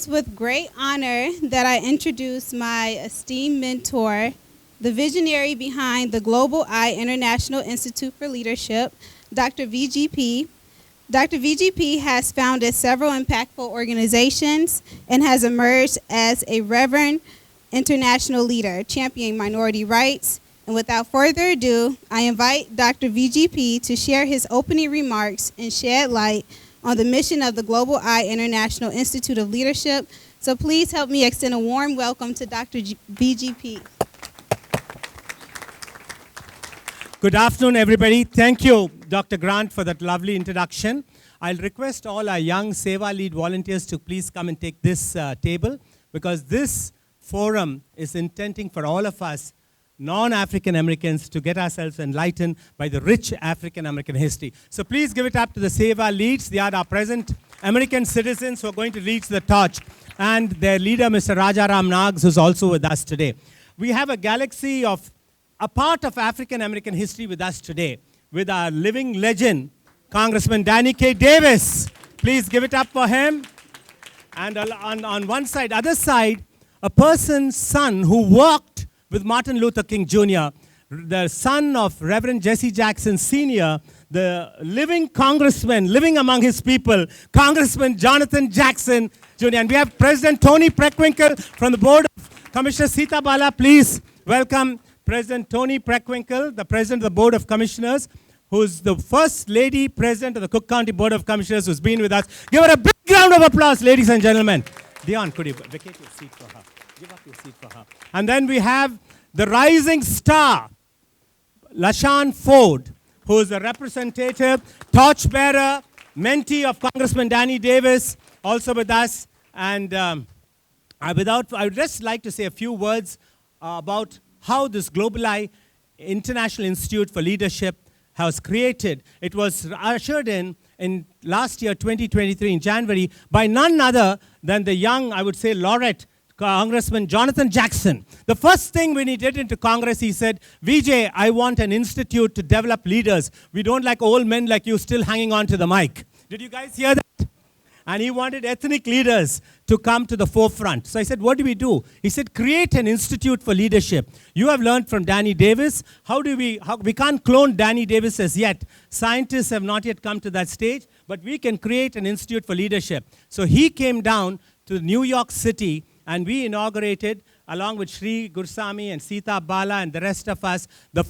is with great honor that I introduce my esteemed mentor, the visionary behind the Global Eye International Institute for Leadership, Dr. VGP. Dr. VGP has founded several impactful organizations and has emerged as a reverend international leader, championing minority rights. And without further ado, I invite Dr. VGP to share his opening remarks and shed light on the mission of the Global Eye International Institute of Leadership. So please help me extend a warm welcome to Dr. VGP. Good afternoon, everybody. Thank you, Dr. Grant, for that lovely introduction. I'll request all our young Seva Lead volunteers to please come and take this table, because this forum is intending for all of us non-African Americans to get ourselves enlightened by the rich African American history. So please give it up to the Seva Leads. They are our present American citizens who are going to reach the torch, and their leader, Mr. Rajaram Nags, who's also with us today. We have a galaxy of a part of African American history with us today, with our living legend, Congressman Danny K. Davis. Please give it up for him. And on one side, other side, a person's son who worked with Martin Luther King Jr., the son of Reverend Jesse Jackson Sr., the living congressman, living among his people, Congressman Jonathan Jackson Jr. And we have President Tony Preckwinkle from the Board of Commissioners. Sita Bala, please welcome President Tony Preckwinkle, the President of the Board of Commissioners, who's the first lady President of the Cook County Board of Commissioners who's been with us. Give her a big round of applause, ladies and gentlemen. Dion, could you vacate your seat for her? Give up your seat for her. And then we have the rising star, LaShawn Ford, who is a representative, torchbearer, mentee of Congressman Danny Davis, also with us. And I would just like to say a few words about how this Global Eye International Institute for Leadership was created. It was ushered in last year, 2023, in January, by none other than the young, I would say, laureate, Congressman Jonathan Jackson. The first thing when he did into Congress, he said, VJ, I want an institute to develop leaders. We don't like old men like you still hanging on to the mic. Did you guys hear that? And he wanted ethnic leaders to come to the forefront. So I said, what do we do? He said, create an institute for leadership. You have learned from Danny Davis. We can't clone Danny Davis as yet. Scientists have not yet come to that stage, but we can create an institute for leadership. So he came down to New York City, and we inaugurated, along with Sri Gursami and Sita Bala and the rest of us, the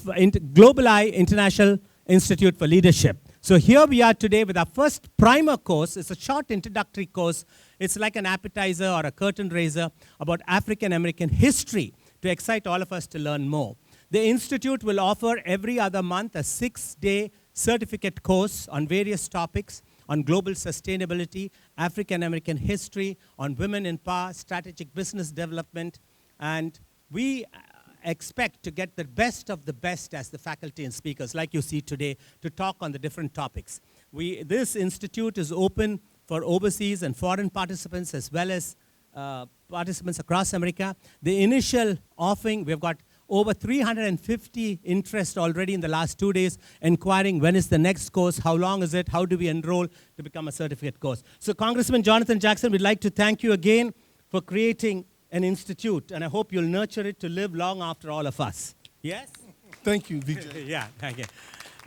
Global Eye International Institute for Leadership. So here we are today with our first primer course. It's a short introductory course. It's like an appetizer or a curtain raiser about African American history to excite all of us to learn more. The Institute will offer every other month a 6-day certificate course on various topics on global sustainability, African American history, on women in power, strategic business development, and we expect to get the best of the best as the faculty and speakers, like you see today, to talk on the different topics. This institute is open for overseas and foreign participants as well as participants across America. The initial offering, we've got over 350 interest already in the last 2 days, inquiring when is the next course, how long is it, how do we enroll to become a certificate course. So Congressman Jonathan Jackson, we'd like to thank you again for creating an institute, and I hope you'll nurture it to live long after all of us. Yes? Thank you, Vijay. Yeah, thank you.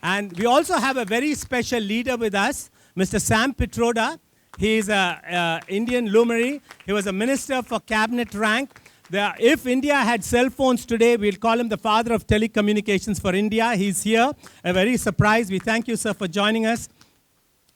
And we also have a very special leader with us, Mr. Sam Pitroda. He is an Indian luminary. He was a minister for cabinet rank. If India had cell phones today, we'll call him the father of telecommunications for India. He's here, a very surprise. We thank you, sir, for joining us.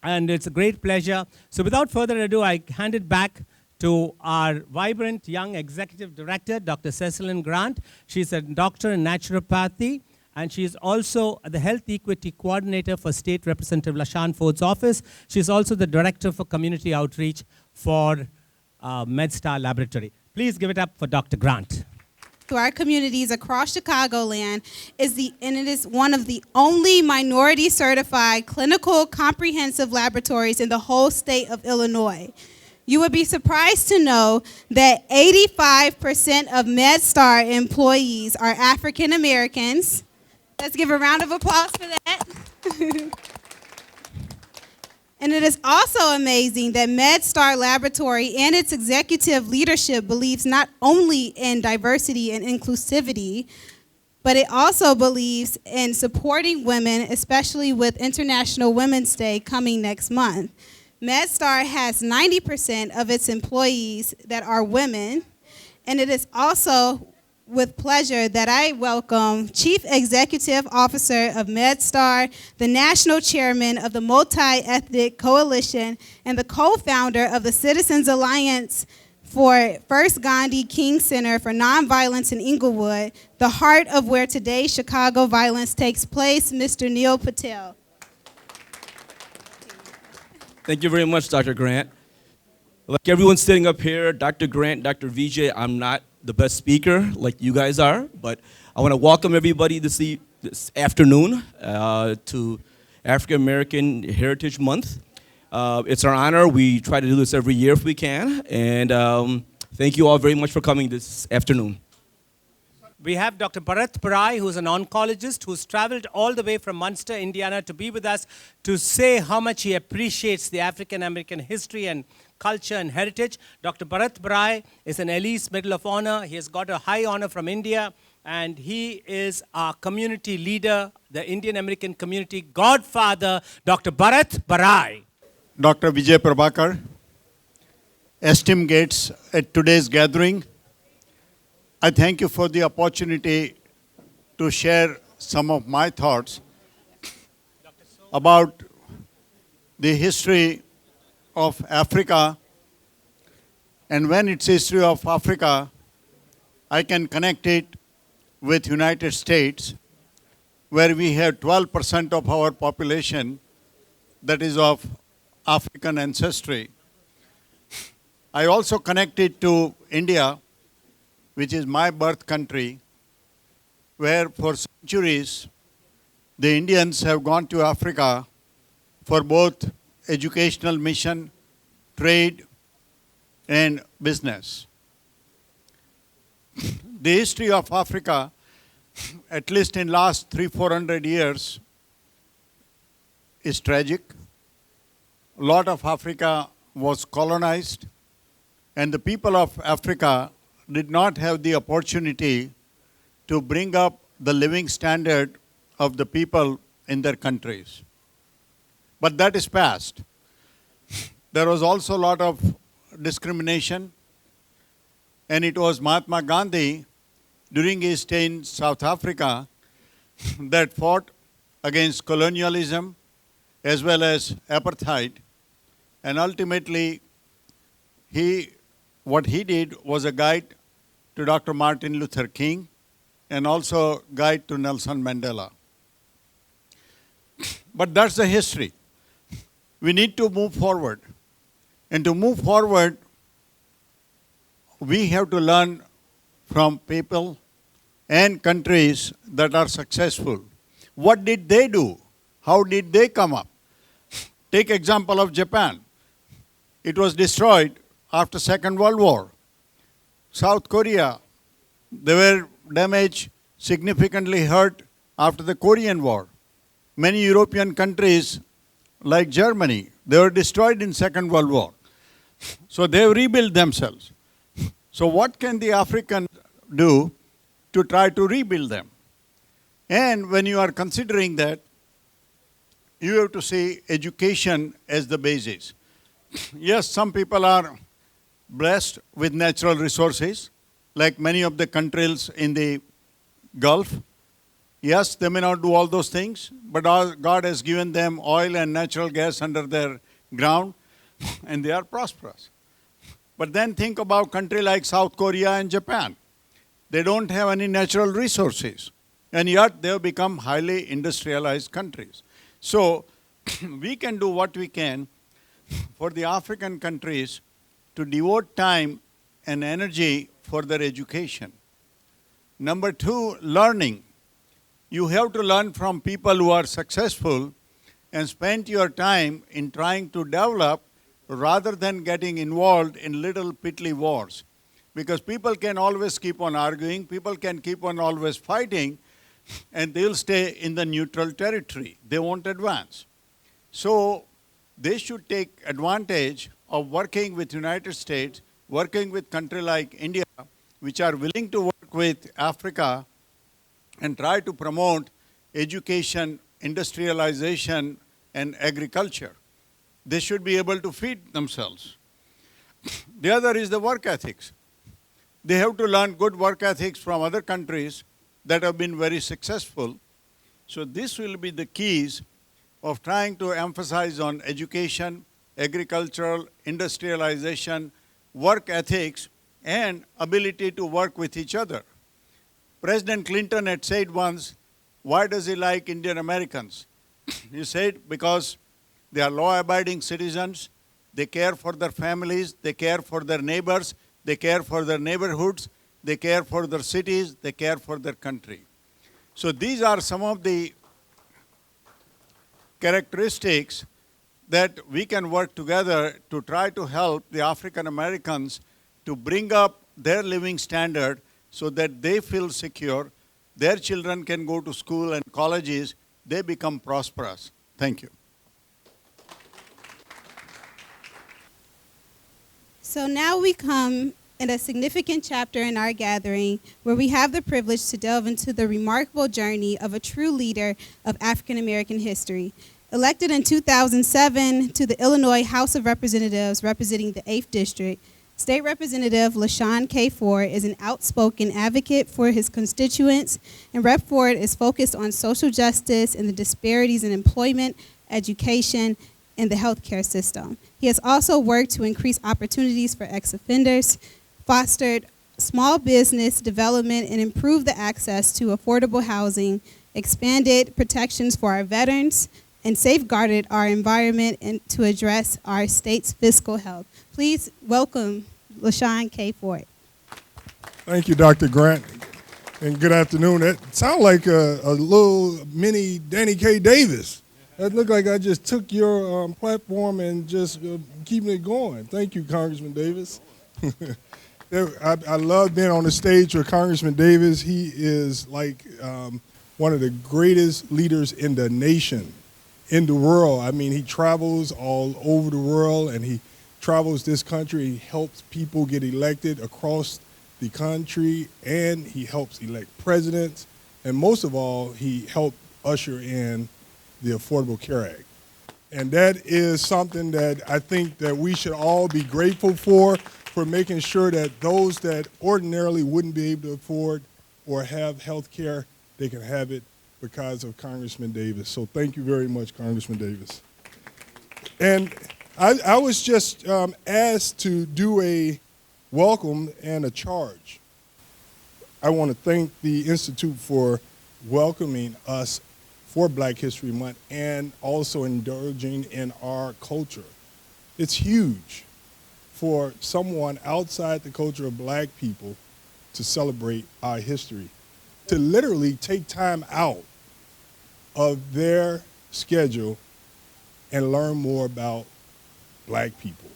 And it's a great pleasure. So without further ado, I hand it back to our vibrant young executive director, Dr. Cecilyn Grant. She's a doctor in naturopathy, and she's also the health equity coordinator for State Representative LaShawn Ford's office. She's also the director for community outreach for Medstar Laboratory. Please give it up for Dr. Grant. To our communities across Chicagoland and it is one of the only minority certified clinical comprehensive laboratories in the whole state of Illinois. You would be surprised to know that 85% of Medstar employees are African Americans. Let's give a round of applause for that. And it is also amazing that Medstar Laboratory and its executive leadership believes not only in diversity and inclusivity, but it also believes in supporting women, especially with International Women's Day coming next month. Medstar has 90% of its employees that are women, and it is also with pleasure that I welcome Chief Executive Officer of Medstar, the National Chairman of the Multi-Ethnic Coalition, and the co-founder of the Citizens Alliance for First Gandhi King Center for Nonviolence in Inglewood, the heart of where today's Chicago violence takes place, Mr. Neil Patel. Thank you very much, Dr. Grant. Like everyone sitting up here, Dr. Grant, Dr. VJ, I'm not the best speaker like you guys are, but I want to welcome everybody this afternoon to African American Heritage Month. It's our honor. We try to do this every year if we can, and thank you all very much for coming this afternoon. We have Dr. Bharat Parai, who's an oncologist who's traveled all the way from Munster, Indiana to be with us to say how much he appreciates the African American history and culture and heritage. Dr. Bharat Parai is an Elise Medal of Honor. He has got a high honor from India, and he is our community leader, the Indian American community godfather, Dr. Bharat Parai. Dr. Vijay Prabhakar, esteemed guests at today's gathering, I thank you for the opportunity to share some of my thoughts about the history of Africa. And when it's history of Africa, I can connect it with United States, where we have 12% of our population that is of African ancestry. I also connect it to India, which is my birth country, where for centuries the Indians have gone to Africa for both educational mission, trade, and business. The history of Africa, at least in last 300-400 years, is tragic. A lot of Africa was colonized, and the people of Africa did not have the opportunity to bring up the living standard of the people in their countries. But that is past. There was also a lot of discrimination, and it was Mahatma Gandhi during his stay in South Africa that fought against colonialism as well as apartheid, and ultimately what he did was a guide to Dr. Martin Luther King and also guide to Nelson Mandela. But that's the history. We need to move forward. And to move forward, we have to learn from people and countries that are successful. What did they do? How did they come up? Take example of Japan. It was destroyed after Second World War. South Korea, they were damaged, significantly hurt after the Korean War. Many European countries, like Germany, they were destroyed in Second World War. So they rebuilt themselves. So what can the African do to try to rebuild them? And when you are considering that, you have to see education as the basis. Yes, some people are blessed with natural resources, like many of the countries in the Gulf. Yes, they may not do all those things, but God has given them oil and natural gas under their ground, and they are prosperous. But then think about countries like South Korea and Japan. They don't have any natural resources, and yet they have become highly industrialized countries. So we can do what we can for the African countries to devote time and energy for their education. Number two, learning. You have to learn from people who are successful and spend your time in trying to develop rather than getting involved in little piddly wars. Because people can always keep on arguing, people can keep on always fighting, and they'll stay in the neutral territory. They won't advance. So they should take advantage of working with United States, working with country like India, which are willing to work with Africa and try to promote education, industrialization, and agriculture. They should be able to feed themselves. The other is the work ethics. They have to learn good work ethics from other countries that have been very successful. So this will be the keys of trying to emphasize on education, agricultural, industrialization, work ethics, and ability to work with each other. President Clinton had said once, why does he like Indian Americans? He said, because they are law-abiding citizens, they care for their families, they care for their neighbors, they care for their neighborhoods, they care for their cities, they care for their country. So these are some of the characteristics that we can work together to try to help the African Americans to bring up their living standard so that they feel secure, their children can go to school and colleges, they become prosperous. Thank you. So now we come in a significant chapter in our gathering where we have the privilege to delve into the remarkable journey of a true leader of African American history. Elected in 2007 to the Illinois House of Representatives representing the 8th District, State Representative LaShawn K. Ford is an outspoken advocate for his constituents, and Rep. Ford is focused on social justice and the disparities in employment, education, and the healthcare system. He has also worked to increase opportunities for ex-offenders, fostered small business development, and improved the access to affordable housing, expanded protections for our veterans, and safeguarded our environment and to address our state's fiscal health. Please welcome LaShawn K. Ford. Thank you, Dr. Grant, and good afternoon. That sounds like a little mini Danny K. Davis. That looked like I just took your platform and just keeping it going. Thank you, Congressman Davis. I love being on the stage with Congressman Davis. He is like one of the greatest leaders in the nation, in the world. I mean, he travels all over the world, and he travels this country. He helps people get elected across the country, and he helps elect presidents. And most of all, he helped usher in the Affordable Care Act. And that is something that I think that we should all be grateful for making sure that those that ordinarily wouldn't be able to afford or have health care, they can have it because of Congressman Davis. So thank you very much, Congressman Davis. And I was just asked to do a welcome and a charge. I want to thank the Institute for welcoming us for Black History Month and also indulging in our culture. It's huge for someone outside the culture of Black people to celebrate our history, to literally take time out of their schedule and learn more about Black people.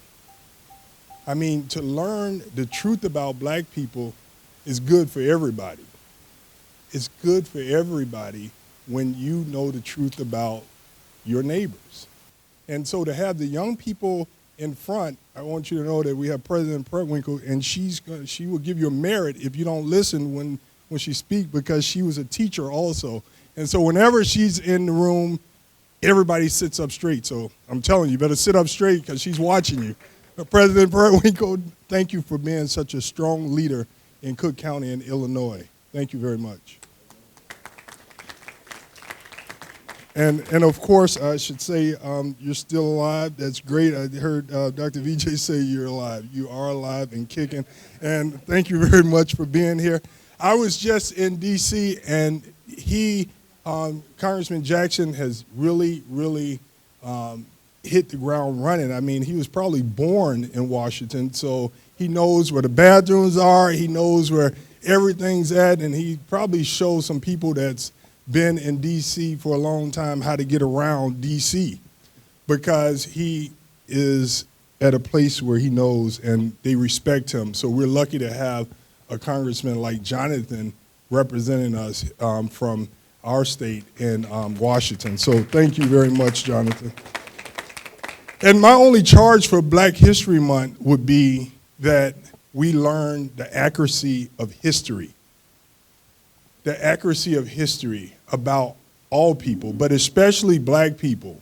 I mean, to learn the truth about Black people is good for everybody. It's good for everybody when you know the truth about your neighbors. And so to have the young people in front, I want you to know that we have President Prewinkle, and she will give you a merit if you don't listen when she speaks, because she was a teacher also. And so whenever she's in the room, everybody sits up straight. So I'm telling you, better sit up straight because she's watching you. President Prewinkle, thank you for being such a strong leader in Cook County and Illinois. Thank you very much. And of course, I should say you're still alive. That's great. I heard Dr. Vijay say you're alive. You are alive and kicking. And thank you very much for being here. I was just in D.C., and Congressman Jackson has really, really hit the ground running. I mean, he was probably born in Washington, so he knows where the bathrooms are. He knows where everything's at, and he probably shows some people that's been in D.C. for a long time how to get around D.C. because he is at a place where he knows and they respect him. So we're lucky to have a congressman like Jonathan representing us from our state in Washington. So thank you very much, Jonathan. And my only charge for Black History Month would be that we learn the accuracy of history. The accuracy of history about all people, but especially Black people.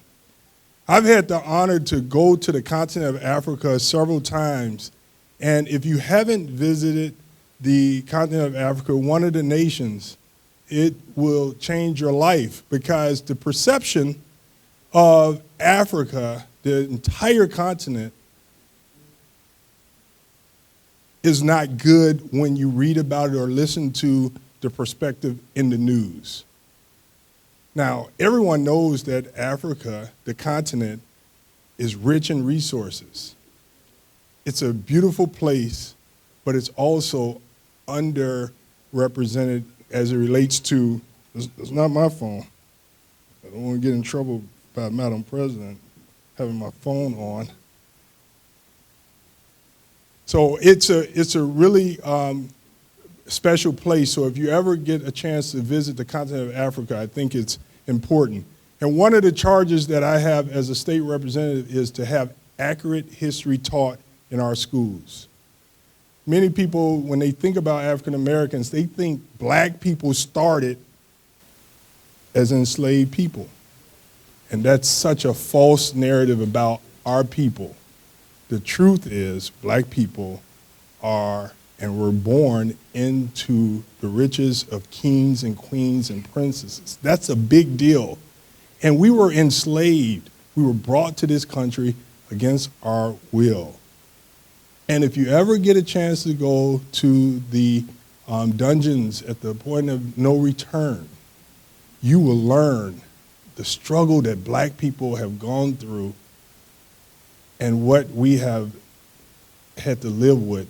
I've had the honor to go to the continent of Africa several times, and if you haven't visited the continent of Africa, one of the nations, it will change your life, because the perception of Africa, the entire continent, is not good when you read about it or listen to the perspective in the news. Now, everyone knows that Africa, the continent, is rich in resources. It's a beautiful place, but it's also underrepresented as it relates to, it's not my phone. I don't want to get in trouble by Madam President having my phone on. So it's a really special place. So if you ever get a chance to visit the continent of Africa, I think it's important. And one of the charges that I have as a state representative is to have accurate history taught in our schools. Many people, when they think about African Americans, they think Black people started as enslaved people. And that's such a false narrative about our people. The truth is, Black people are and were born into the riches of kings and queens and princesses. That's a big deal. And we were enslaved. We were brought to this country against our will. And if you ever get a chance to go to the dungeons at the point of no return, you will learn the struggle that Black people have gone through and what we have had to live with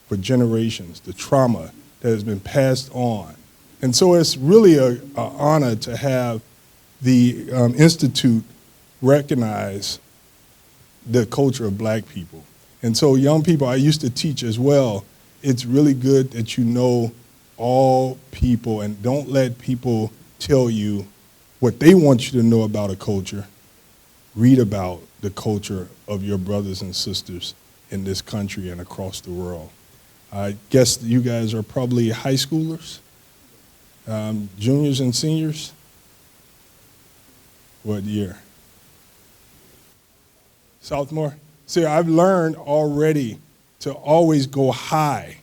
for generations, the trauma that has been passed on. And so it's really an honor to have the Institute recognize the culture of Black people. And so young people, I used to teach as well, it's really good that you know all people and don't let people tell you what they want you to know about a culture. Read about the culture of your brothers and sisters in this country and across the world. I guess you guys are probably high schoolers, juniors and seniors. What year? Sophomore? See, I've learned already to always go high.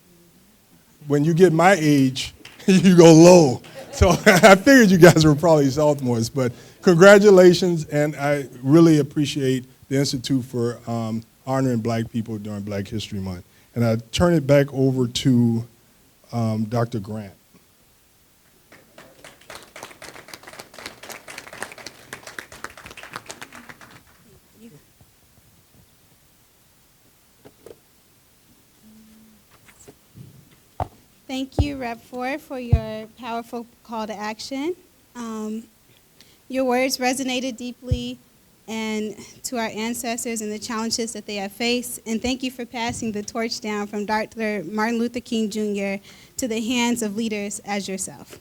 When you get my age, you go low. So I figured you guys were probably sophomores, but congratulations, and I really appreciate the Institute for honoring Black people during Black History Month. And I turn it back over to Dr. Grant. Thank you, Rep. Ford, for your powerful call to action. Your words resonated deeply and to our ancestors and the challenges that they have faced. And thank you for passing the torch down from Dr. Martin Luther King Jr. to the hands of leaders as yourself.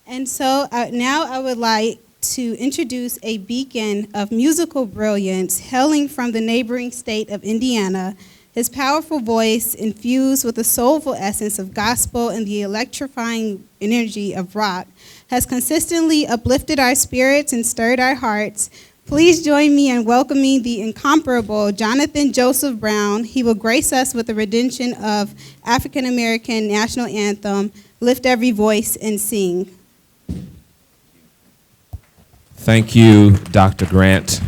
And so now I would like to introduce a beacon of musical brilliance hailing from the neighboring state of Indiana. His powerful voice, infused with the soulful essence of gospel and the electrifying energy of rock, has consistently uplifted our spirits and stirred our hearts. Please join me in welcoming the incomparable Jonathan Joseph Brown. He will grace us with the rendition of African American National Anthem, Lift Every Voice and Sing. Thank you, Dr. Grant.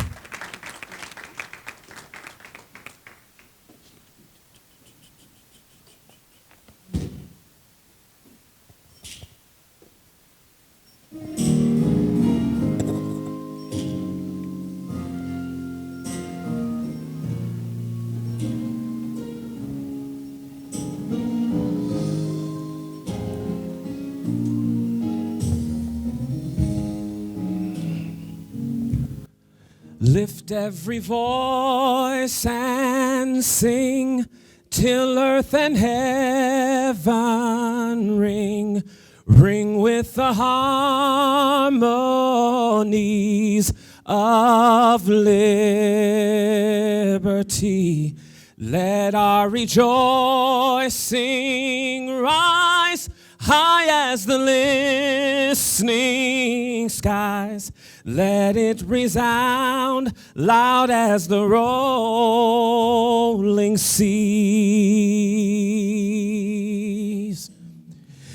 Lift every voice and sing till earth and heaven ring. Ring with the harmonies of liberty. liberty. Let our rejoicing rise high as the listening skies. Let it resound loud as the rolling seas.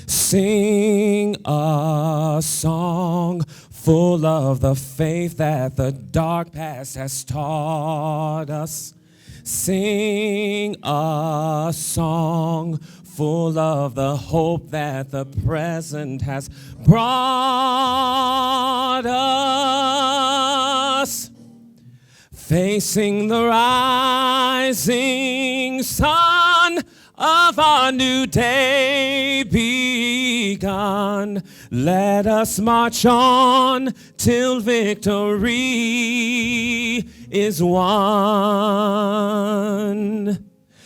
Sing a song full of the faith that the dark past has taught us. Sing a song full of the hope that the present has brought us. Facing the rising sun of our new day begun, let us march on till victory is won.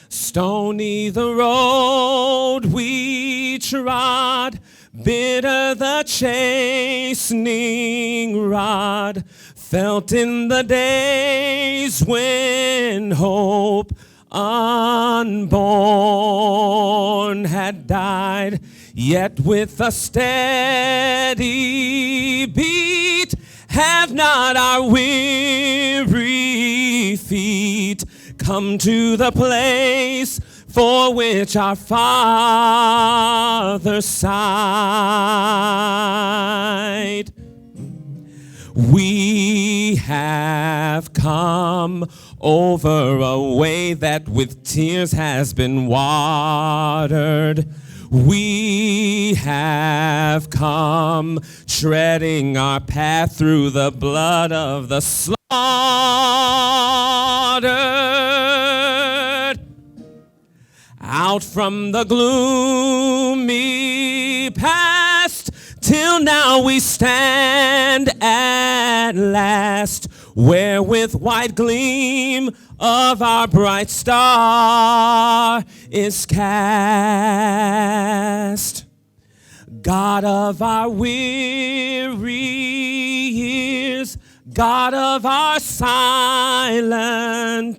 Stony the road we trod, bitter the chastening rod, felt in the days when hope unborn had died, yet with a steady beat have not our weary feet come to the place for which our fathers sighed. We have come over a way that with tears has been watered. We have come treading our path through the blood of the slaughtered. Out from the gloomy past, till now we stand at last, where with white gleam of our bright star is cast. God of our weary years, God of our silent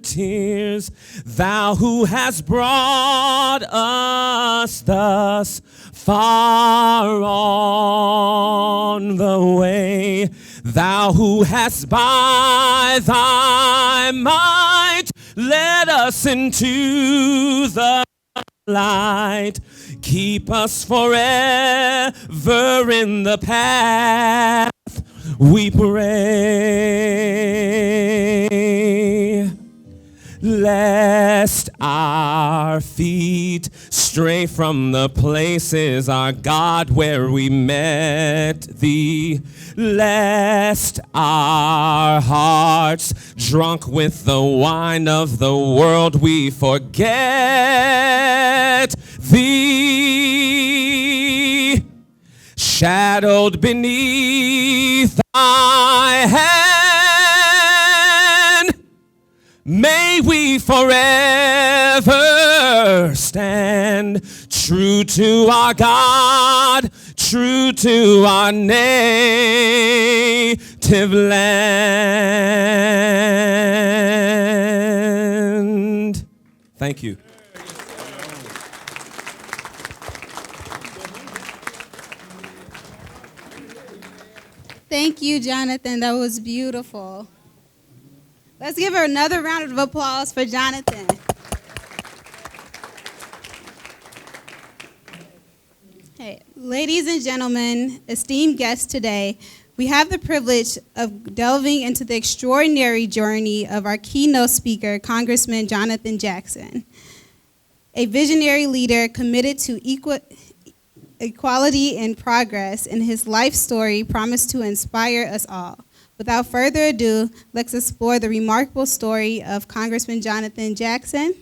tears, thou who hast brought us thus far on the way, thou who hast by thy might led us into the light, keep us forever in the path, we pray. Lest our feet stray from the places, our God, where we met thee. Lest our hearts, drunk with the wine of the world, we forget thee. Shadowed beneath thy hand, may we forever stand true to our God, true to our native land. Thank you. Thank you, Jonathan. That was beautiful. Let's give her another round of applause for Jonathan. Hey, ladies and gentlemen, esteemed guests today, we have the privilege of delving into the extraordinary journey of our keynote speaker, Congressman Jonathan Jackson, a visionary leader committed to equality and progress, and his life story promised to inspire us all. Without further ado, let's explore the remarkable story of Congressman Jonathan Jackson,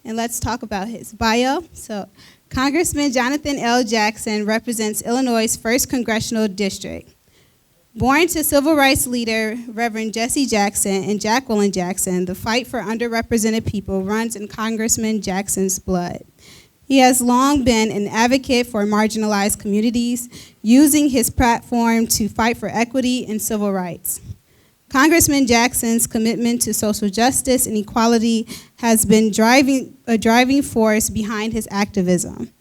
and let's talk about his bio. So, Congressman Jonathan L. Jackson represents Illinois' 1st Congressional District. Born to civil rights leader Reverend Jesse Jackson and Jacqueline Jackson, the fight for underrepresented people runs in Congressman Jackson's blood. He has long been an advocate for marginalized communities, using his platform to fight for equity and civil rights. Congressman Jackson's commitment to social justice and equality has been a driving force behind his activism.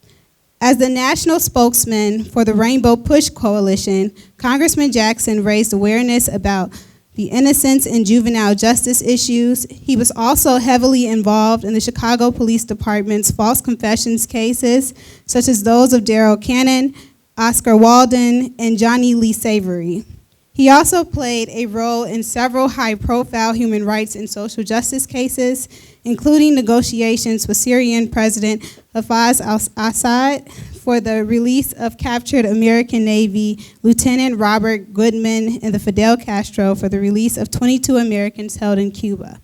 As the national spokesman for the Rainbow Push Coalition, Congressman Jackson raised awareness about the innocence and juvenile justice issues. He was also heavily involved in the Chicago Police Department's false confessions cases, such as those of Daryl Cannon, Oscar Walden, and Johnny Lee Savory. He also played a role in several high-profile human rights and social justice cases, including negotiations with Syrian President Hafez al-Assad for the release of captured American Navy Lieutenant Robert Goodman and the Fidel Castro for the release of 22 Americans held in Cuba.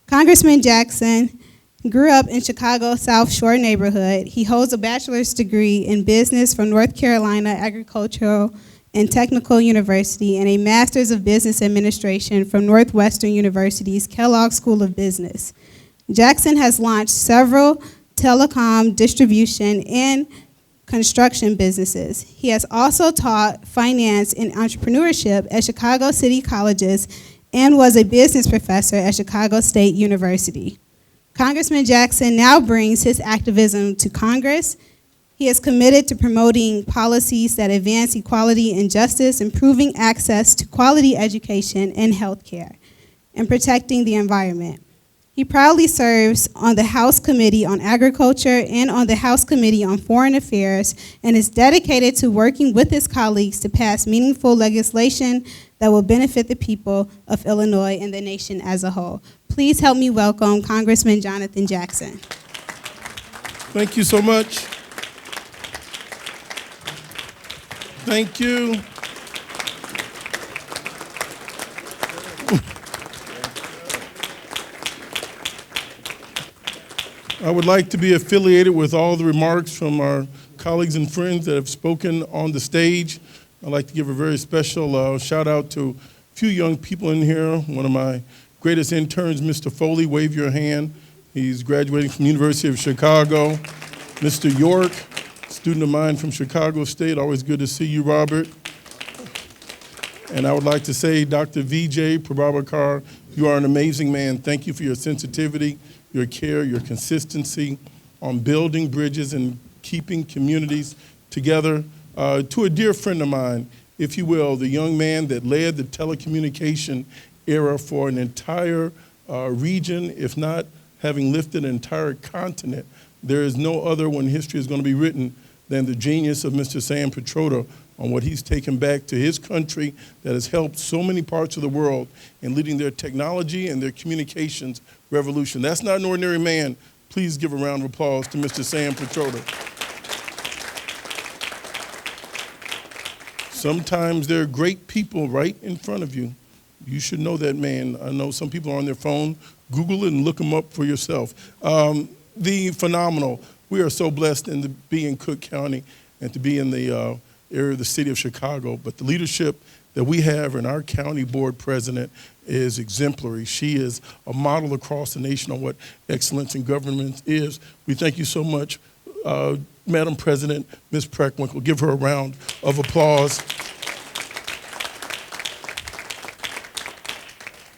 Congressman Jackson grew up in Chicago's South Shore neighborhood. He holds a bachelor's degree in business from North Carolina Agricultural and Technical University and a master's of business administration from Northwestern University's Kellogg School of Business. Jackson has launched several telecom, distribution, and construction businesses. He has also taught finance and entrepreneurship at Chicago City Colleges and was a business professor at Chicago State University. Congressman Jackson now brings his activism to Congress. He is committed to promoting policies that advance equality and justice, improving access to quality education and health care, and protecting the environment. He proudly serves on the House Committee on Agriculture and on the House Committee on Foreign Affairs and is dedicated to working with his colleagues to pass meaningful legislation that will benefit the people of Illinois and the nation as a whole. Please help me welcome Congressman Jonathan Jackson. Thank you so much. Thank you. I would like to be affiliated with all the remarks from our colleagues and friends that have spoken on the stage. I'd like to give a very special shout out to a few young people in here. One of my greatest interns, Mr. Foley, wave your hand. He's graduating from the University of Chicago. Mr. York, student of mine from Chicago State, always good to see you, Robert. And I would like to say, Dr. Vijay Prabhakar, you are an amazing man. Thank you for your sensitivity, your care, your consistency on building bridges and keeping communities together. To a dear friend of mine, if you will, the young man that led the telecommunication era for an entire region, if not having lifted an entire continent, there is no other when history is going to be written than the genius of Mr. Sam Petroda on what he's taken back to his country that has helped so many parts of the world in leading their technology and their communications revolution. That's not an ordinary man. Please give a round of applause to Mr. Sam Petroda. Sometimes there are great people right in front of you. You should know that man. I know some people are on their phone. Google it and look him up for yourself. The phenomenal. We are so blessed to be in Cook County and to be in the area of the city of Chicago. But the leadership that we have in our county board president is exemplary. She is a model across the nation on what excellence in government is. We thank you so much, Madam President, Ms. Preckwinkle. Give her a round of applause.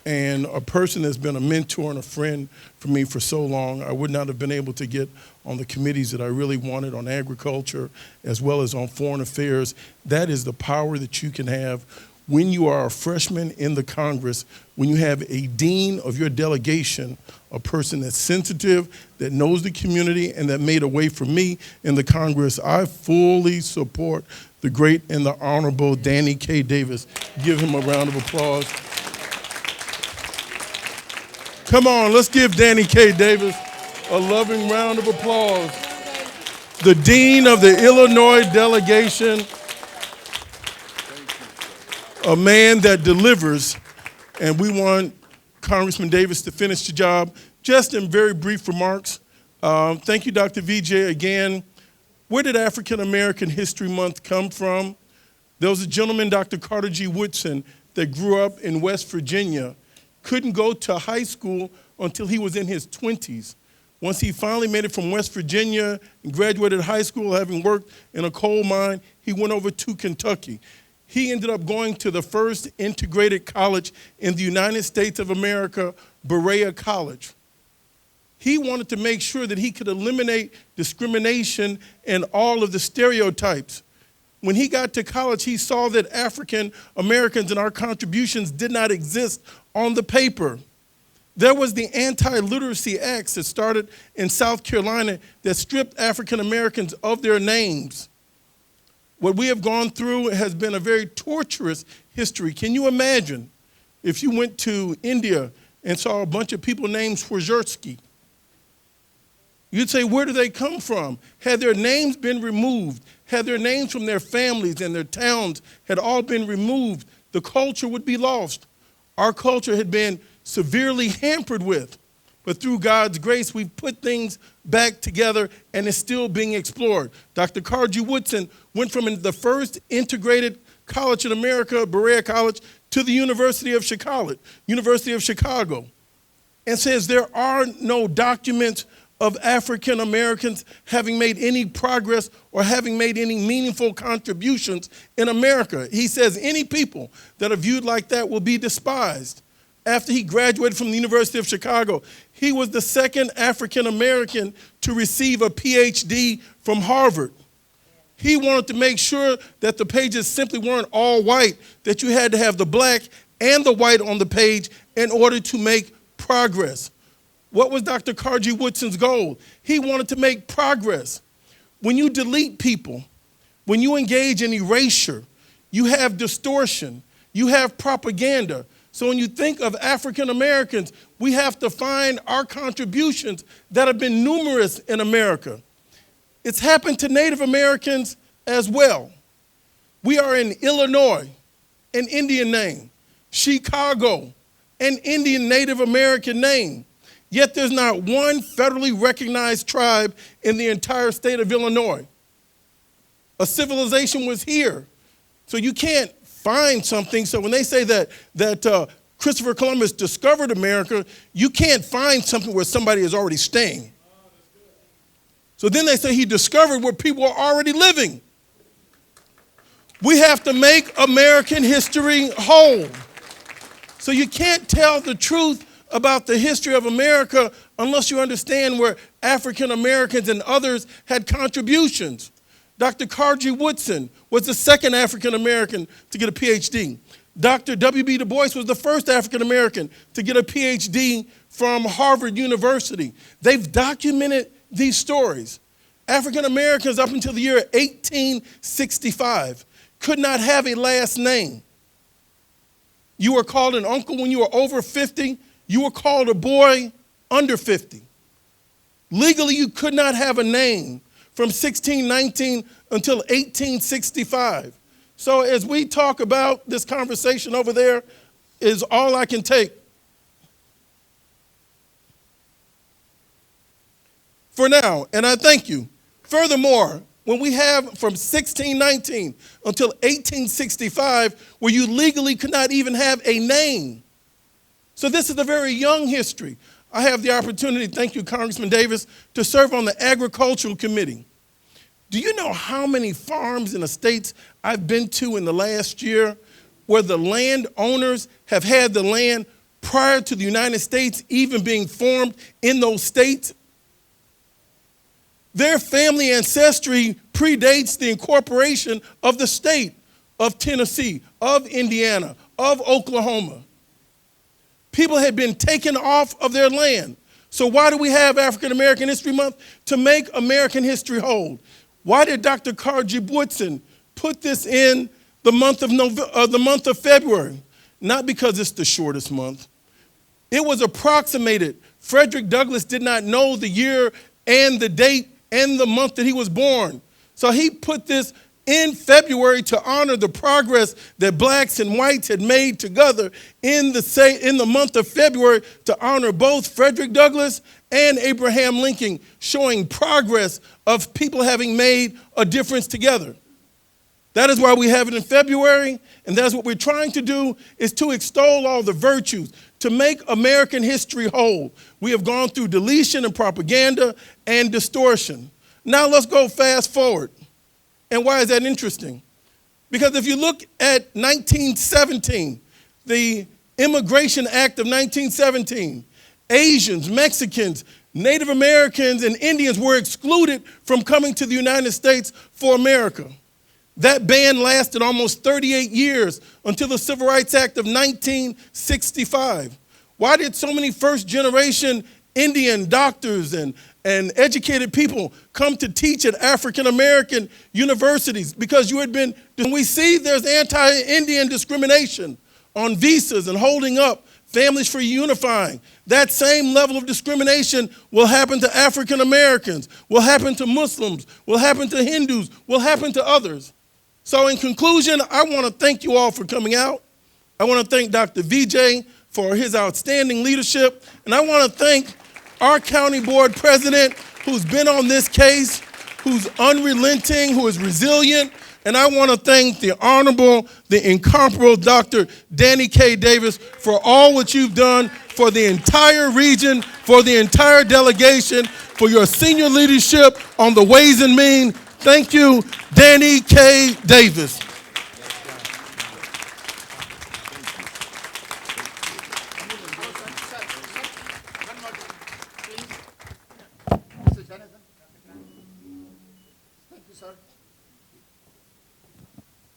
And a person that's been a mentor and a friend for me for so long. I would not have been able to get on the committees that I really wanted on agriculture as well as on foreign affairs. That is the power that you can have when you are a freshman in the Congress, when you have a dean of your delegation, a person that's sensitive, that knows the community, and that made a way for me in the Congress. I fully support the great and the honorable Danny K. Davis. Give him a round of applause. Come on, let's give Danny K. Davis a loving round of applause. The Dean of the Illinois delegation, a man that delivers, and we want Congressman Davis to finish the job. Just in very brief remarks, thank you, Dr. Vijay, again. Where did African American History Month come from? There was a gentleman, Dr. Carter G. Woodson, that grew up in West Virginia, couldn't go to high school until he was in his 20s. Once he finally made it from West Virginia and graduated high school, having worked in a coal mine, he went over to Kentucky. he ended up going to the first integrated college in the United States of America, Berea College. He wanted to make sure that he could eliminate discrimination and all of the stereotypes. When he got to college, he saw that African Americans and our contributions did not exist on the paper. There was the Anti-Literacy Acts that started in South Carolina that stripped African Americans of their names. What we have gone through has been a very torturous history. Can you imagine if you went to India and saw a bunch of people named Swarovski? You'd say, where do they come from? Had their names been removed, had their names from their families and their towns had all been removed, the culture would be lost. Our culture had been severely hampered with. But through God's grace, we've put things back together and it's still being explored. Dr. Carji Woodson went from the first integrated college in America, Berea College, to the University of Chicago, and says there are no documents of African Americans having made any progress or having made any meaningful contributions in America. He says any people that are viewed like that will be despised. After he graduated from the University of Chicago, he was the second African American to receive a PhD from Harvard. He wanted to make sure that the pages simply weren't all white, that you had to have the black and the white on the page in order to make progress. What was Dr. Carji Woodson's goal? He wanted to make progress. When you delete people, when you engage in erasure, you have distortion, you have propaganda. So when you think of African Americans, we have to find our contributions that have been numerous in America. It's happened to Native Americans as well. We are in Illinois, an Indian name. Chicago, an Indian Native American name. Yet there's not one federally recognized tribe in the entire state of Illinois. A civilization was here. So you can't find something. So when they say that Christopher Columbus discovered America, you can't find something where somebody is already staying. So then they say he discovered where people are already living. We have to make American history whole. So you can't tell the truth about the history of America unless you understand where African Americans and others had contributions. Dr. Carji Woodson was the second African American to get a PhD. Dr. W.B. Du Bois was the first African American to get a PhD from Harvard University. They've documented these stories. African Americans up until the year 1865 could not have a last name. You were called an uncle when you were over 50. You were called a boy under 50. Legally, you could not have a name from 1619 until 1865. So as we talk about this conversation over there is all I can take. For now, and I thank you. Furthermore, when we have from 1619 until 1865, where you legally could not even have a name. So this is a very young history. I have the opportunity, thank you, Congressman Davis, to serve on the Agricultural Committee. Do you know how many farms and estates I've been to in the last year where the landowners have had the land prior to the United States even being formed in those states? Their family ancestry predates the incorporation of the state of Tennessee, of Indiana, of Oklahoma. People had been taken off of their land. So why do we have African American History Month? To make American history whole. Why did Dr. Carji Woodson put this in the month of February? Not because it's the shortest month. It was approximated. Frederick Douglass did not know the year and the date and the month that he was born. So he put this in February to honor the progress that blacks and whites had made together in the month of February to honor both Frederick Douglass and Abraham Lincoln, showing progress of people having made a difference together. That is why we have it in February, and that's what we're trying to do, is to extol all the virtues, to make American history whole. We have gone through deletion and propaganda and distortion. Now let's go fast forward. And why is that interesting? Because if you look at 1917, the Immigration Act of 1917, Asians, Mexicans, Native Americans, and Indians were excluded from coming to the United States for America. That ban lasted almost 38 years until the Civil Rights Act of 1965. Why did so many first-generation Indian doctors and educated people come to teach at African-American universities? Because we see there's anti-Indian discrimination on visas and holding up families for unifying. That same level of discrimination will happen to African Americans, will happen to Muslims, will happen to Hindus, will happen to others. So in conclusion, I want to thank you all for coming out. I want to thank Dr. VJ for his outstanding leadership. And I want to thank our county board president who's been on this case, who's unrelenting, who is resilient. And I want to thank the honorable, the incomparable Dr. Danny K. Davis for all what you've done for the entire region, for the entire delegation, for your senior leadership on the Ways and Means. Thank you, Danny K. Davis.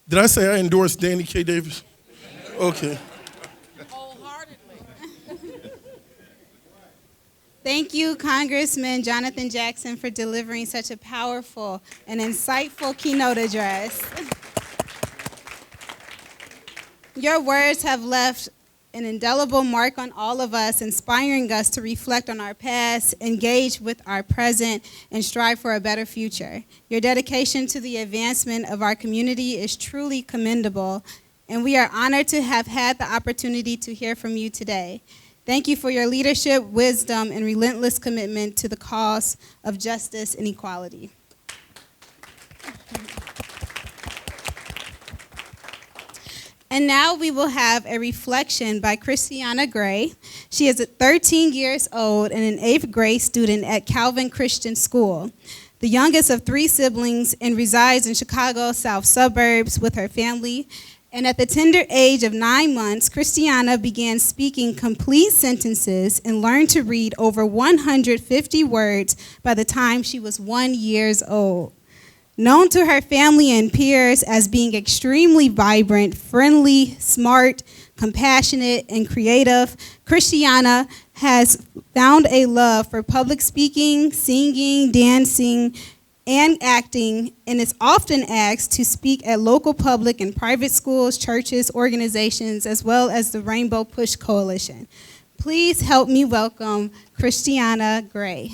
Did I say I endorse Danny K. Davis? Okay. Thank you, Congressman Jonathan Jackson, for delivering such a powerful and insightful keynote address. Your words have left an indelible mark on all of us, inspiring us to reflect on our past, engage with our present, and strive for a better future. Your dedication to the advancement of our community is truly commendable, and we are honored to have had the opportunity to hear from you today. Thank you for your leadership, wisdom, and relentless commitment to the cause of justice and equality. And now we will have a reflection by Christiana Gray. She is 13 years old and an 8th grade student at Calvin Christian School, the youngest of 3 siblings, and resides in Chicago's south suburbs with her family. And at the tender age of 9 months, Christiana began speaking complete sentences and learned to read over 150 words by the time she was 1 year old. Known to her family and peers as being extremely vibrant, friendly, smart, compassionate, and creative, Christiana has found a love for public speaking, singing, dancing, and acting, and is often asked to speak at local public and private schools, churches, organizations, as well as the Rainbow Push Coalition. Please help me welcome Christiana Gray.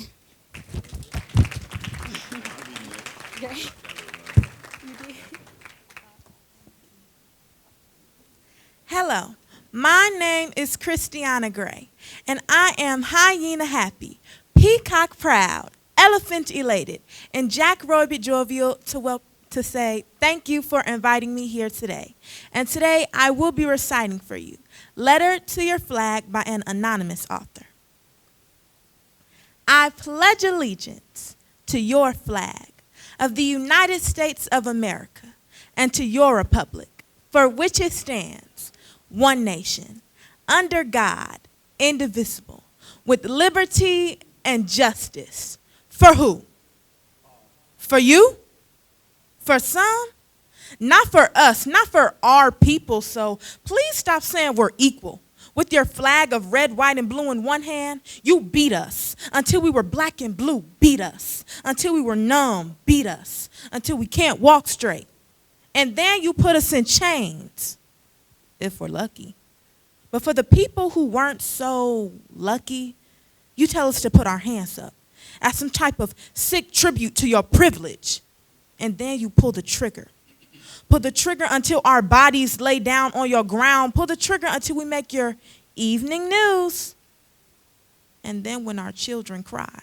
Hello, my name is Christiana Gray, and I am hyena happy, peacock proud, elephant elated, and Jack Rabbit jovial to say thank you for inviting me here today. And today I will be reciting for you Letter to Your Flag by an anonymous author. I pledge allegiance to your flag of the United States of America and to your republic, for which it stands, one nation, under God, indivisible, with liberty and justice. For who? For you? For some? Not for us, not for our people, so please stop saying we're equal. With your flag of red, white, and blue in one hand, you beat us. Until we were black and blue, beat us. Until we were numb, beat us. Until we can't walk straight. And then you put us in chains, if we're lucky. But for the people who weren't so lucky, you tell us to put our hands up as some type of sick tribute to your privilege. And then you pull the trigger. Pull the trigger until our bodies lay down on your ground. Pull the trigger until we make your evening news. And then when our children cry,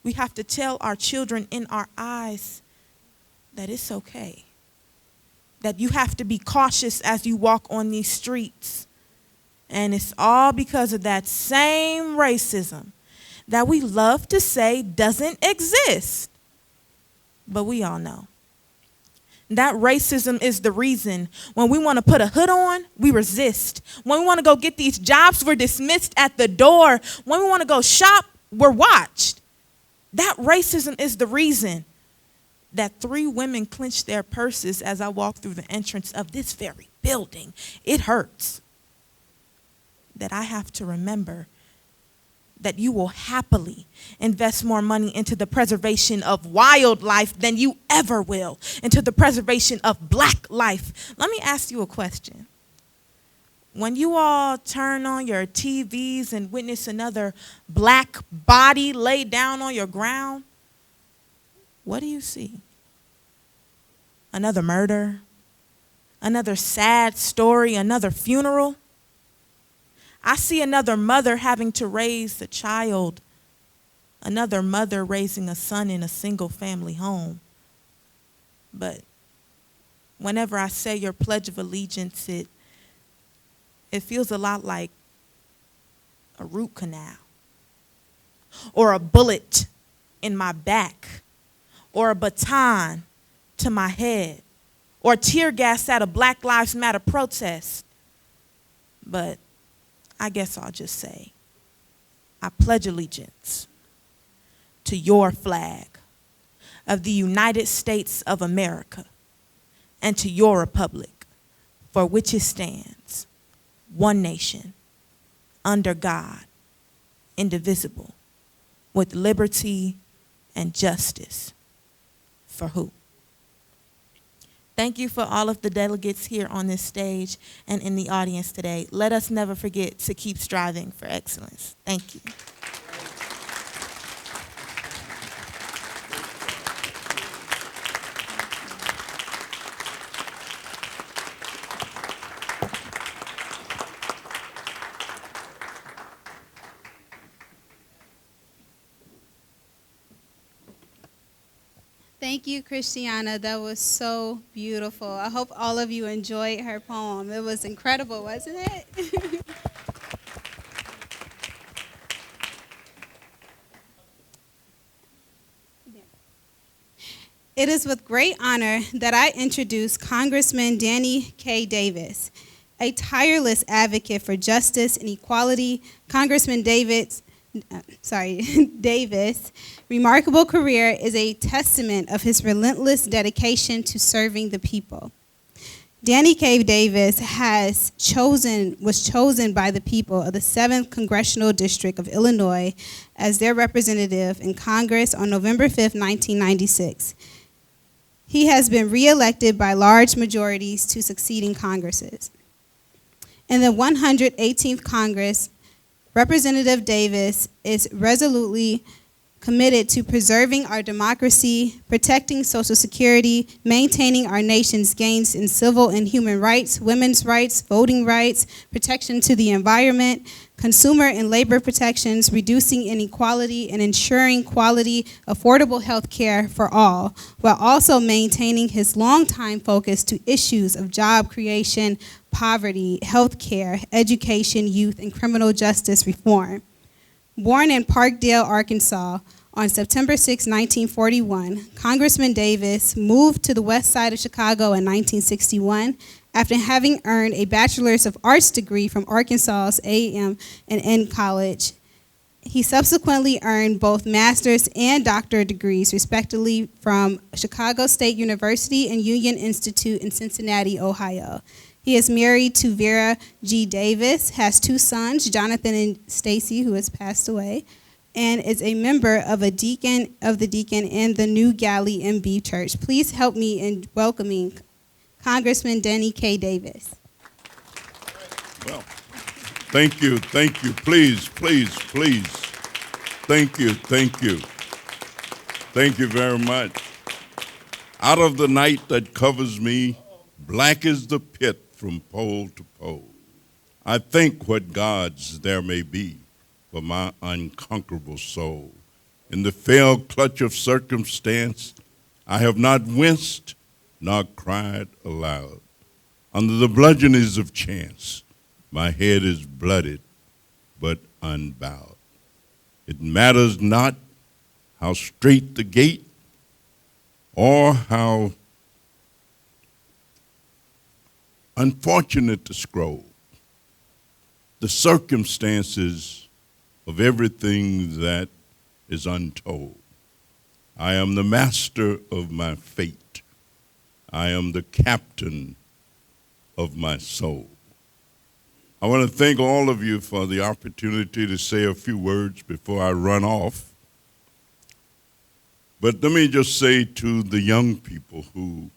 we have to tell our children in our eyes that it's okay. That you have to be cautious as you walk on these streets. And it's all because of that same racism that we love to say doesn't exist. But we all know. That racism is the reason when we want to put a hood on, we resist. When we want to go get these jobs, we're dismissed at the door. When we want to go shop, we're watched. That racism is the reason that 3 women clenched their purses as I walked through the entrance of this very building. It hurts that I have to remember that you will happily invest more money into the preservation of wildlife than you ever will into the preservation of black life. Let me ask you a question. When you all turn on your TVs and witness another black body laid down on your ground, what do you see? Another murder? Another sad story? Another funeral? I see another mother having to raise a child, another mother raising a son in a single family home. But whenever I say your Pledge of Allegiance, it feels a lot like a root canal or a bullet in my back or a baton to my head or tear gas at a Black Lives Matter protest. But I guess I'll just say, I pledge allegiance to your flag of the United States of America and to your republic for which it stands, one nation, under God, indivisible, with liberty and justice for who? Thank you for all of the delegates here on this stage and in the audience today. Let us never forget to keep striving for excellence. Thank you. Thank you, Christiana. That was so beautiful. I hope all of you enjoyed her poem. It was incredible, wasn't it? It is with great honor that I introduce Congressman Danny K. Davis, a tireless advocate for justice and equality. Congressman Davis' remarkable career is a testament of his relentless dedication to serving the people. Danny K. Davis was chosen by the people of the 7th Congressional District of Illinois as their representative in Congress on November 5, 1996. He has been reelected by large majorities to succeeding Congresses. In the 118th Congress, Representative Davis is resolutely committed to preserving our democracy, protecting Social Security, maintaining our nation's gains in civil and human rights, women's rights, voting rights, protection to the environment, consumer and labor protections, reducing inequality, and ensuring quality, affordable health care for all, while also maintaining his longtime focus to issues of job creation, poverty, health care, education, youth, and criminal justice reform. Born in Parkdale, Arkansas, on September 6, 1941, Congressman Davis moved to the west side of Chicago in 1961 after having earned a Bachelor's of Arts degree from Arkansas's A&M and N College. He subsequently earned both master's and doctorate degrees, respectively, from Chicago State University and Union Institute in Cincinnati, Ohio. He is married to Vera G. Davis, has 2 sons, Jonathan and Stacy, who has passed away, and is a member of the Deacon and the New Galley MB Church. Please help me in welcoming Congressman Danny K. Davis. Well, thank you. Please. Thank you. Thank you very much. Out of the night that covers me, black is the pit from pole to pole. I think what gods there may be for my unconquerable soul. In the fell clutch of circumstance, I have not winced nor cried aloud. Under the bludgeonings of chance, my head is blooded but unbowed. It matters not how straight the gate or how unfortunate to scroll the circumstances of everything that is untold. I am the master of my fate. I am the captain of my soul. I want to thank all of you for the opportunity to say a few words before I run off. But let me just say to the young people who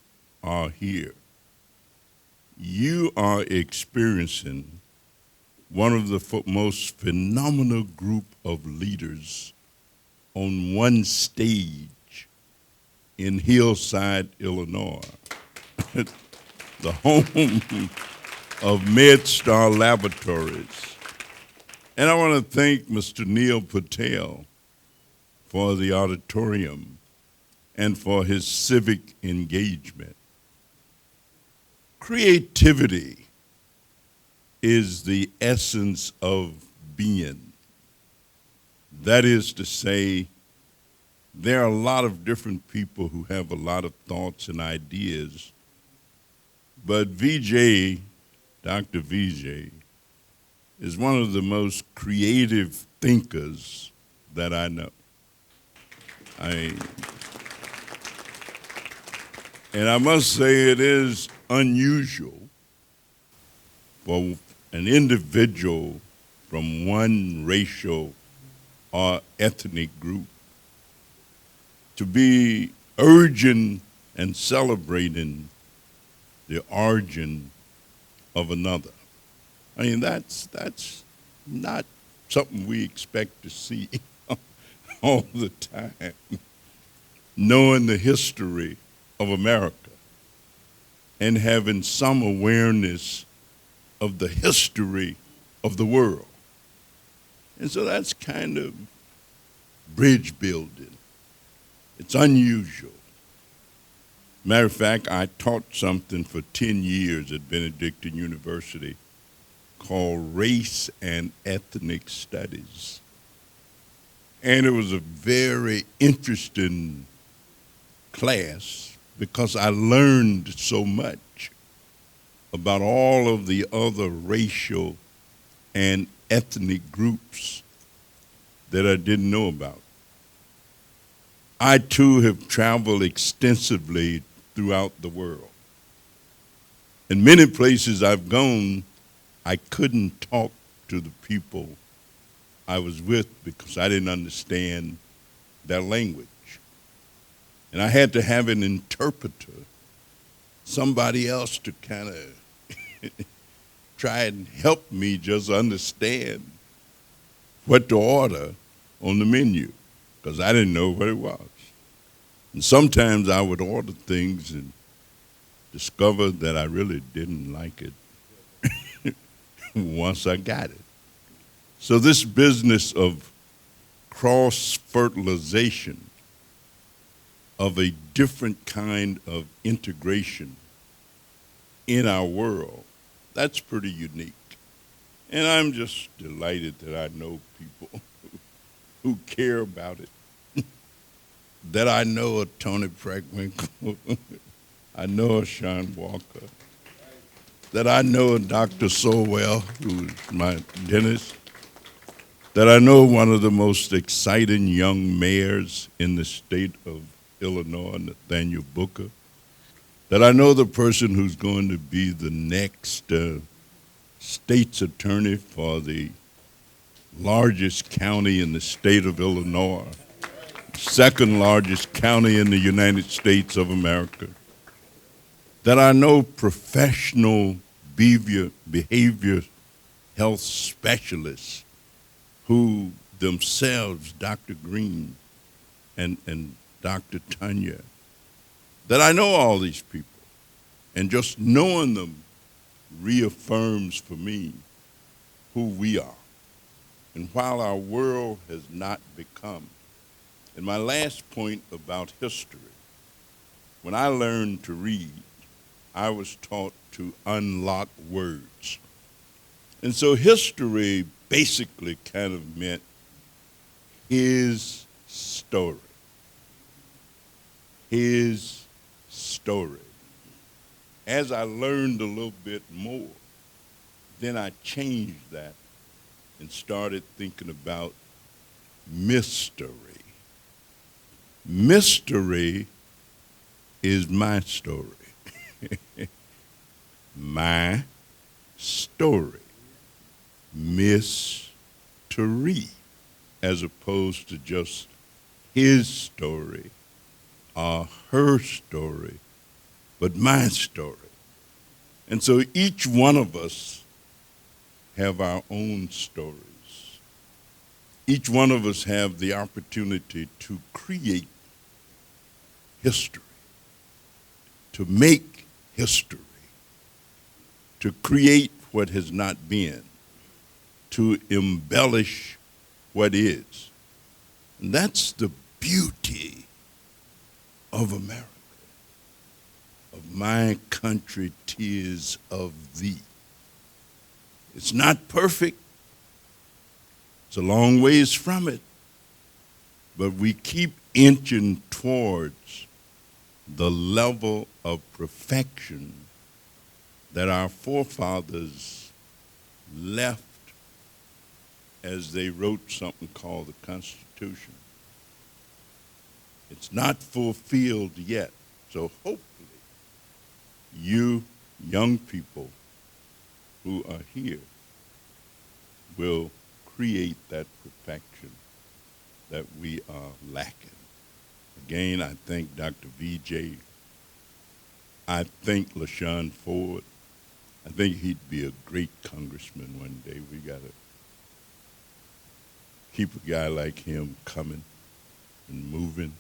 are here, you are experiencing one of the most phenomenal group of leaders on one stage in Hillside, Illinois, the home of Medstar Laboratories. And I want to thank Mr. Neil Patel for the Auditorium and for his civic engagement. Creativity is the essence of being. That is to say, there are a lot of different people who have a lot of thoughts and ideas, but VJ, Dr. VJ, is one of the most creative thinkers that I know. And I must say it is unusual for an individual from one racial or ethnic group to be urging and celebrating the origin of another. I mean, that's not something we expect to see all the time. Knowing the history of America and having some awareness of the history of the world. And so that's kind of bridge building. It's unusual. Matter of fact, I taught something for 10 years at Benedictine University called Race and Ethnic Studies. And it was a very interesting class because I learned so much about all of the other racial and ethnic groups that I didn't know about. I too have traveled extensively throughout the world. In many places I've gone, I couldn't talk to the people I was with because I didn't understand their language. And I had to have an interpreter, somebody else to kind of try and help me just understand what to order on the menu, because I didn't know what it was. And sometimes I would order things and discover that I really didn't like it once I got it. So this business of cross-fertilization, of a different kind of integration in our world, that's pretty unique. And I'm just delighted that I know people who care about it, that I know a Tony Preckwinkle, I know a Sean Walker, that I know a Dr. Sowell, who's my dentist, that I know one of the most exciting young mayors in the state of Illinois, Nathaniel Booker, that I know the person who's going to be the next state's attorney for the largest county in the state of Illinois, second largest county in the United States of America, that I know professional behavior health specialists who themselves, Dr. Green and Dr. Tanya, that I know all these people. And just knowing them reaffirms for me who we are. And while our world has not become, and my last point about history, when I learned to read, I was taught to unlock words. And so history basically kind of meant his story. His story. as I learned a little bit more, then I changed that and started thinking about mystery. Mystery is my story. My story. Mystery, as opposed to just his story or her story, but my story. And so each one of us have our own stories. Each one of us have the opportunity to create history, to make history, to create what has not been, to embellish what is. And that's the beauty of America, of my country, 'tis of thee. It's not perfect. It's a long ways from it. But we keep inching towards the level of perfection that our forefathers left as they wrote something called the Constitution. It's not fulfilled yet. So hopefully you young people who are here will create that perfection that we are lacking. Again, I thank Dr. VJ. I thank LaShawn Ford. I think he'd be a great congressman one day. We got to keep a guy like him coming and moving.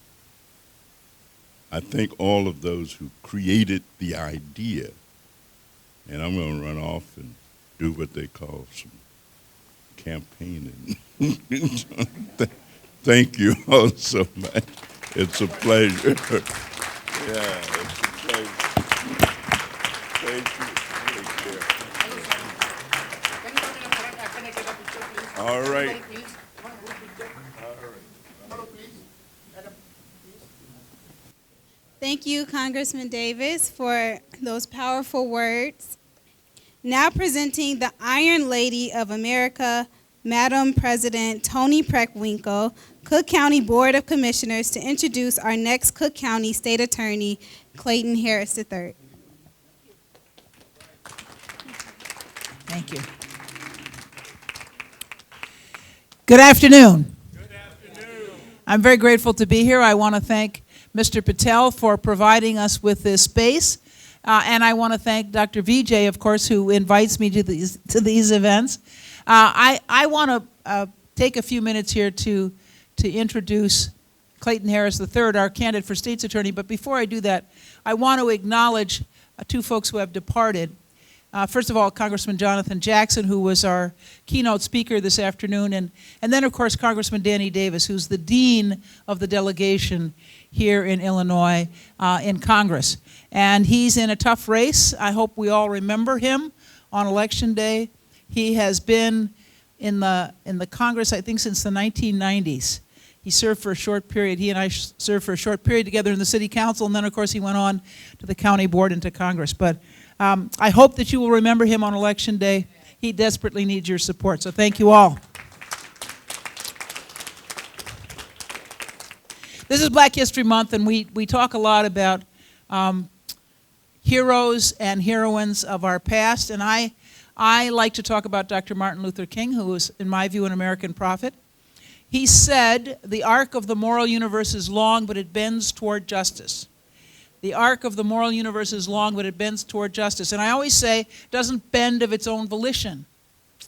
I thank all of those who created the idea. And I'm going to run off and do what they call some campaigning. Thank you all so much. It's a pleasure. Yeah, it's a pleasure. Thank you. Take care. All right. Thank you, Congressman Davis, for those powerful words. Now presenting the Iron Lady of America, Madam President Toni Preckwinkle, Cook County Board of Commissioners, to introduce our next Cook County State Attorney, Clayton Harris III. Thank you. Good afternoon. Good afternoon. I'm very grateful to be here. I want to thank Mr. Patel for providing us with this space. And I want to thank Dr. VJ, of course, who invites me to these events. I want to take a few minutes here to introduce Clayton Harris III, our candidate for State's Attorney. But before I do that, I want to acknowledge two folks who have departed. First of all, Congressman Jonathan Jackson, who was our keynote speaker this afternoon, and then, of course, Congressman Danny Davis, who's the dean of the delegation here in Illinois in Congress. And he's in a tough race. I hope we all remember him on Election Day. He has been in the Congress, I think, since the 1990s. He served for a short period. He and I served for a short period together in the city council, and then, of course, he went on to the county board and to Congress. But I hope that you will remember him on Election Day. He desperately needs your support, so thank you all. This is Black History Month, and we talk a lot about heroes and heroines of our past, and I like to talk about Dr. Martin Luther King, who was, in my view, an American prophet. He said, "The arc of the moral universe is long, but it bends toward justice." The arc of the moral universe is long, but it bends toward justice. And I always say, it doesn't bend of its own volition. It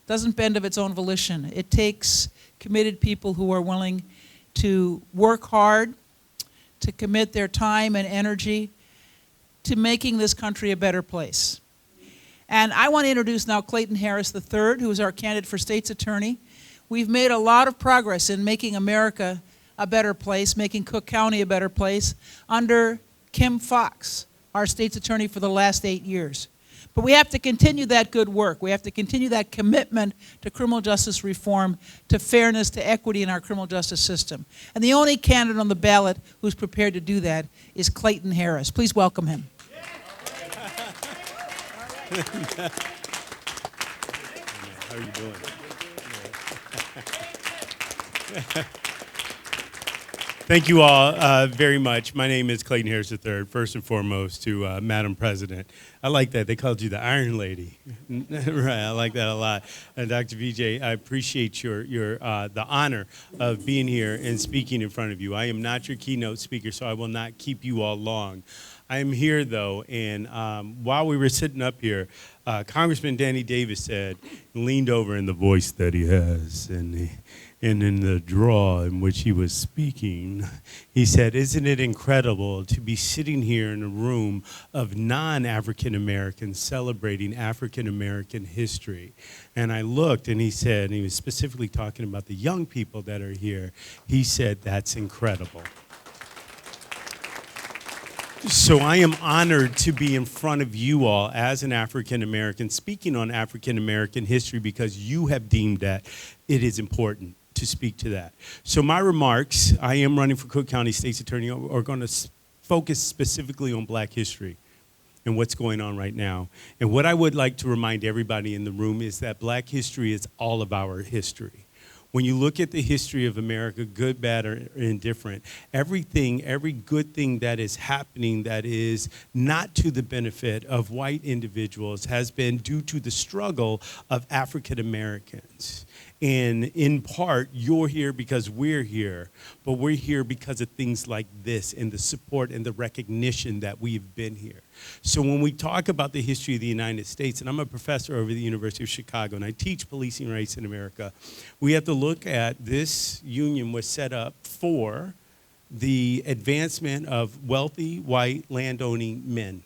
doesn't bend of its own volition. It takes committed people who are willing to work hard, to commit their time and energy to making this country a better place. And I want to introduce now Clayton Harris III, who is our candidate for State's Attorney. We've made a lot of progress in making America a better place, making Cook County a better place, under Kim Foxx, our State's Attorney for the last 8 years. But we have to continue that good work. We have to continue that commitment to criminal justice reform, to fairness, to equity in our criminal justice system. And the only candidate on the ballot who's prepared to do that is Clayton Harris. Please welcome him. How are you doing? Thank you all very much. My name is Clayton Harris III. First and foremost, to Madam President. I like that. They called you the Iron Lady. Right, I like that a lot. And Dr. VJ, I appreciate your the honor of being here and speaking in front of you. I am not your keynote speaker, so I will not keep you all long. I am here, though, and while we were sitting up here, Congressman Danny Davis said, leaned over in the voice that he has, and in the draw in which he was speaking, he said, isn't it incredible to be sitting here in a room of non-African Americans celebrating African American history? And I looked, and he said, and he was specifically talking about the young people that are here, he said, that's incredible. So I am honored to be in front of you all as an African American, speaking on African American history because you have deemed that it is important to speak to that. So my remarks, I am running for Cook County State's Attorney, are going to focus specifically on Black history and what's going on right now. And what I would like to remind everybody in the room is that Black history is all of our history. When you look at the history of America, good, bad, or indifferent, everything, every good thing that is happening that is not to the benefit of white individuals has been due to the struggle of African Americans. And in part, you're here because we're here, but we're here because of things like this and the support and the recognition that we've been here. So when we talk about the history of the United States, and I'm a professor over at the University of Chicago, and I teach policing rights in America, we have to look at this union was set up for the advancement of wealthy, white, landowning men.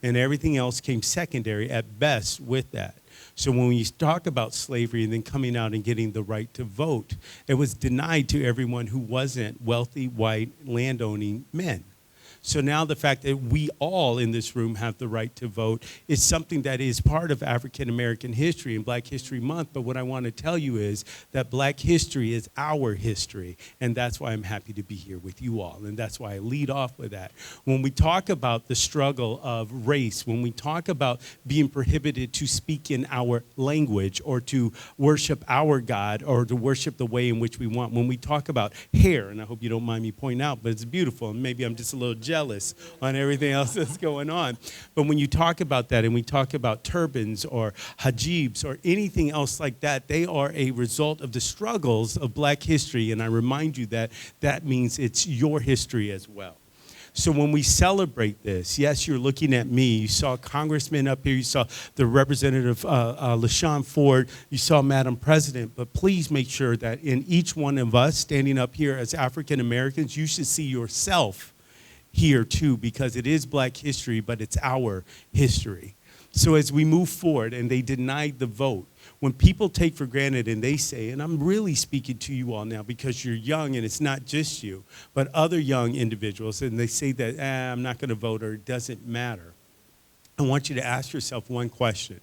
And everything else came secondary at best with that. So when we talk about slavery and then coming out and getting the right to vote, it was denied to everyone who wasn't wealthy, white, landowning men. So now the fact that we all in this room have the right to vote is something that is part of African American history and Black History Month. But what I want to tell you is that Black history is our history. And that's why I'm happy to be here with you all. And that's why I lead off with that. When we talk about the struggle of race, when we talk about being prohibited to speak in our language or to worship our God or to worship the way in which we want, when we talk about hair, and I hope you don't mind me pointing out, but it's beautiful, and maybe I'm just a little jealous on everything else that's going on. But when you talk about that and we talk about turbans or hijabs or anything else like that, they are a result of the struggles of Black history. And I remind you that that means it's your history as well. So when we celebrate this, yes, you're looking at me. You saw Congressman up here. You saw the Representative LaShawn Ford. You saw Madam President. But please make sure that in each one of us standing up here as African Americans, you should see yourself here too, because it is Black history, but it's our history. So as we move forward, and they denied the vote, when people take for granted and they say, and I'm really speaking to you all now because you're young and it's not just you, but other young individuals, and they say that, I'm not going to vote or it doesn't matter. I want you to ask yourself one question.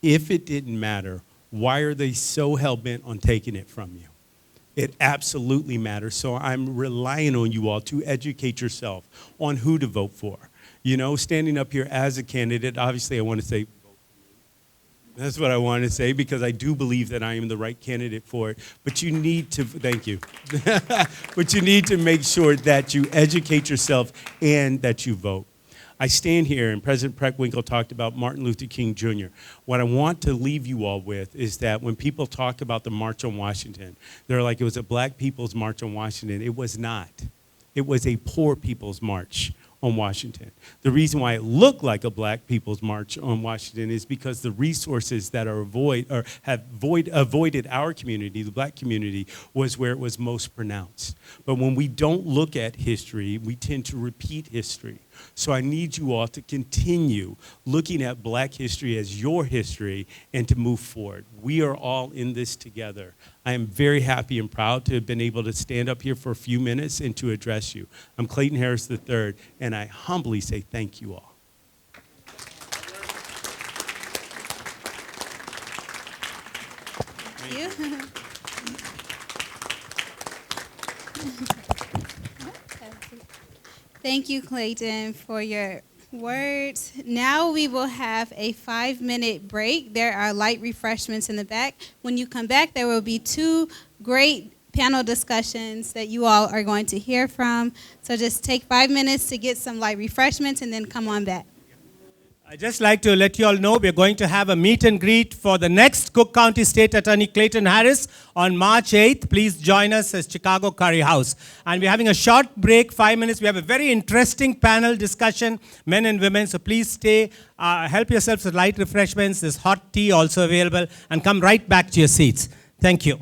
If it didn't matter, why are they so hell-bent on taking it from you? It absolutely matters. So I'm relying on you all to educate yourself on who to vote for. You know, standing up here as a candidate, obviously I want to say, that's what I want to say because I do believe that I am the right candidate for it. But you need to, thank you. But you need to make sure that you educate yourself and that you vote. I stand here, and President Preckwinkle talked about Martin Luther King Jr. What I want to leave you all with is that when people talk about the March on Washington, they're like, it was a Black people's march on Washington. It was not. It was a poor people's march on Washington. The reason why it looked like a Black people's march on Washington is because the resources that are avoided our community, the Black community, was where it was most pronounced. But when we don't look at history, we tend to repeat history. So I need you all to continue looking at Black history as your history and to move forward. We are all in this together. I am very happy and proud to have been able to stand up here for a few minutes and to address you. I'm Clayton Harris III, and I humbly say thank you all. Thank you. Thank you, Clayton, for your Words. Now we will have a 5-minute break. There are light refreshments in the back. When you come back, there will be 2 great panel discussions that you all are going to hear from. So just take 5 minutes to get some light refreshments and then come on back. I'd just like to let you all know we're going to have a meet and greet for the next Cook County State Attorney Clayton Harris on March 8th. Please join us at Chicago Curry House. And we're having a short break, 5 minutes. We have a very interesting panel discussion, men and women. So please stay, help yourselves with light refreshments. There's hot tea also available. And come right back to your seats. Thank you.